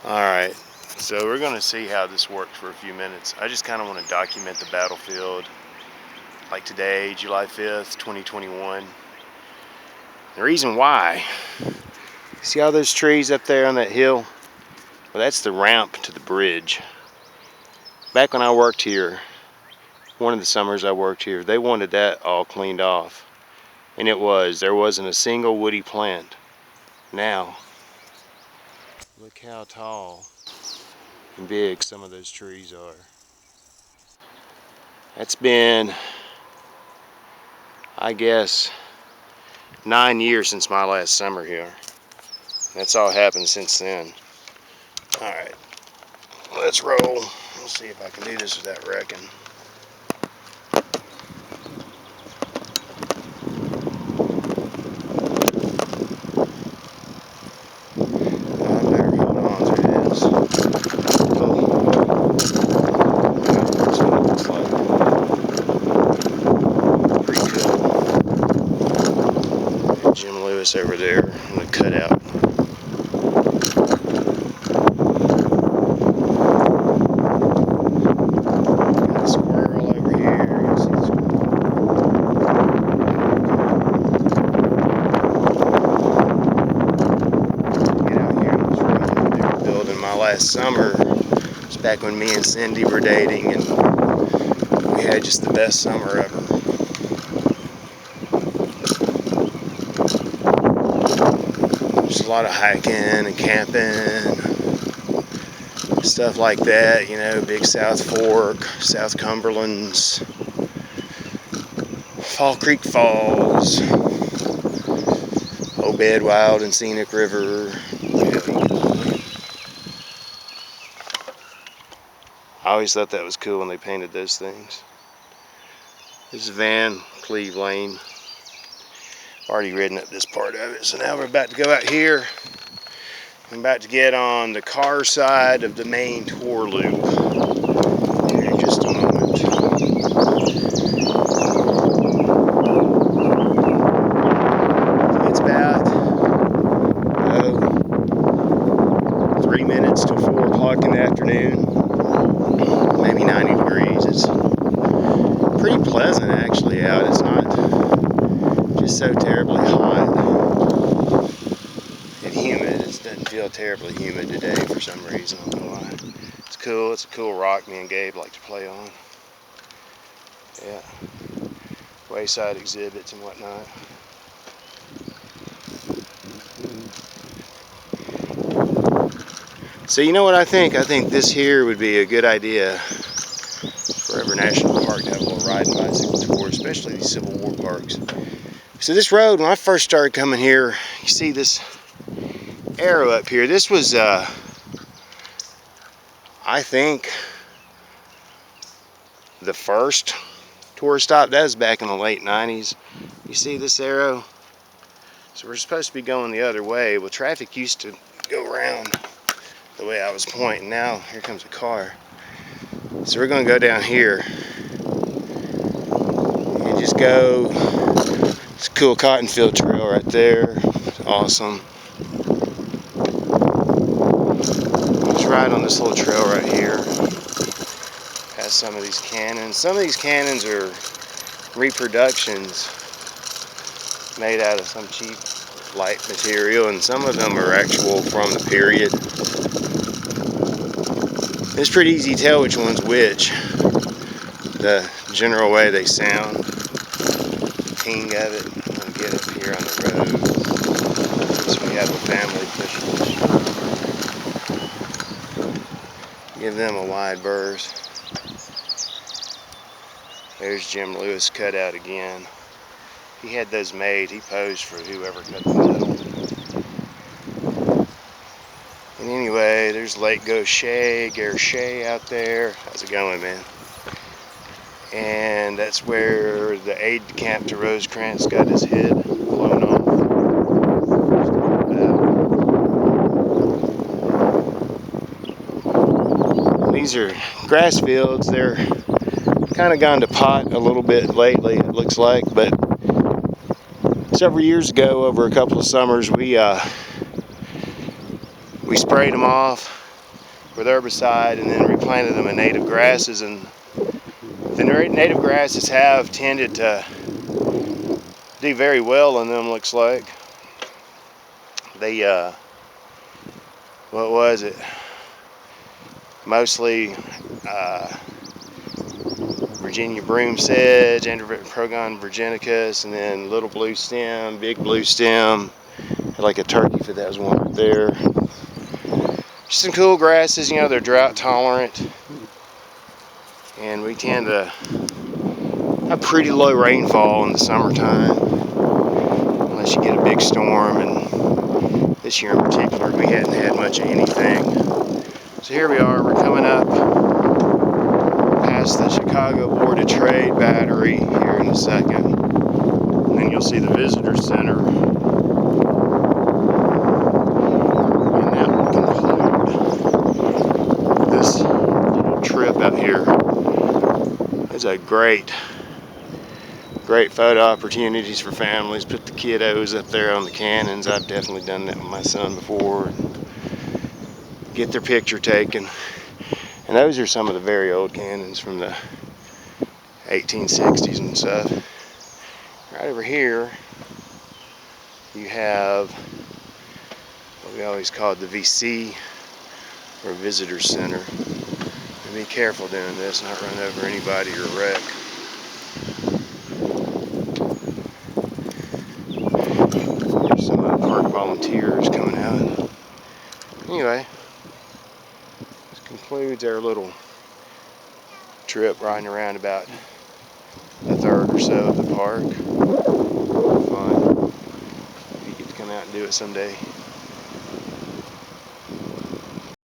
Alright, so we're going to see how this works for a few minutes. I just kind of want to document the battlefield, like today, July 5th, 2021. The reason why, see all those trees up there on that hill? Well, that's the ramp to the bridge. Back when I worked here, one of the summers I worked here, they wanted that all cleaned off. And there wasn't a single woody plant. Now, look how tall and big some of those trees are. That's been, I guess, 9 years since my last summer here. That's all happened since then. Alright, let's roll. Let's see if I can do this without wrecking. I've never held on through this. That's what it looks like. Pretty cool. Jim Lewis over there in the cutout. Got a squirrel over here. You see the squirrel? Get out here on this road they were building my last summer. It was back when me and Cindy were dating, and we had just the best summer ever. There's a lot of hiking and camping, stuff like that, you know, Big South Fork, South Cumberlands, Fall Creek Falls, Obed Wild and Scenic River. I always thought that was cool when they painted those things. This is Van Cleve Lane. Already ridden up this part of it, so now we're about to go out here. I'm about to get on the car side of the main tour loop here in just a moment. It's about 3 minutes till 4 o'clock in the afternoon, maybe 90 degrees. It's pretty pleasant actually out. It's not just so terribly hot and humid. It doesn't feel terribly humid today for some reason. I don't know why. It's cool. It's a cool rock me and Gabe like to play on. Yeah. Wayside exhibits and whatnot. So you know what I think? I think this here would be a good idea for every national park to have a little riding bicycle tour, especially these Civil War parks. So this road, when I first started coming here, you see this arrow up here. This was, I think, the first tour stop. That was back in the late 90s. You see this arrow? So we're supposed to be going the other way. Well, traffic used to go around the way I was pointing. Now, here comes a car. So we're going to go down here and just go. It's a cool cotton field trail right there. It's awesome. Just ride on this little trail right here. Has some of these cannons. Some of these cannons are reproductions made out of some cheap light material, and some of them are actual from the period. It's pretty easy to tell which one's which. The general way they sound. The ting of it. I'm going to get up here on the road. So we have a family pushing. Give them a wide berth. There's Jim Lewis cut out again. He had those made. He posed for whoever cut the metal. And anyway, there's Lake Gaucher out there. How's it going, man? And that's where the aide-de-camp to Rosecrans got his head blown off. These are grass fields. They're kind of gone to pot a little bit lately, it looks like, but several years ago, over a couple of summers, we sprayed them off with herbicide and then replanted them in native grasses, and the native grasses have tended to do very well in them. Looks like they what was it, mostly Virginia broom sedge, Andropogon virginicus, and then little blue stem, big blue stem. Had like a turkey fit, that was one right there. Just some cool grasses, you know, they're drought tolerant, and we tend to have pretty low rainfall in the summertime, unless you get a big storm, and this year in particular we hadn't had much of anything. So here we are, we're coming up past the Chicago Board of Trade Battery here in a second, and then you'll see the visitor center, and that will conclude this little trip out here. There's a great photo opportunities for families. Put the kiddos up there on the cannons. I've definitely done that with my son before. Get their picture taken. And those are some of the very old cannons from the 1860s and stuff. Right over here you have what we always called the VC, or Visitor Center. And be careful doing this, not run over anybody or wreck. There's some of the park volunteers coming out. Anyway, this concludes our little trip riding around about a third or so of the park. Fun. You get to come out and do it someday.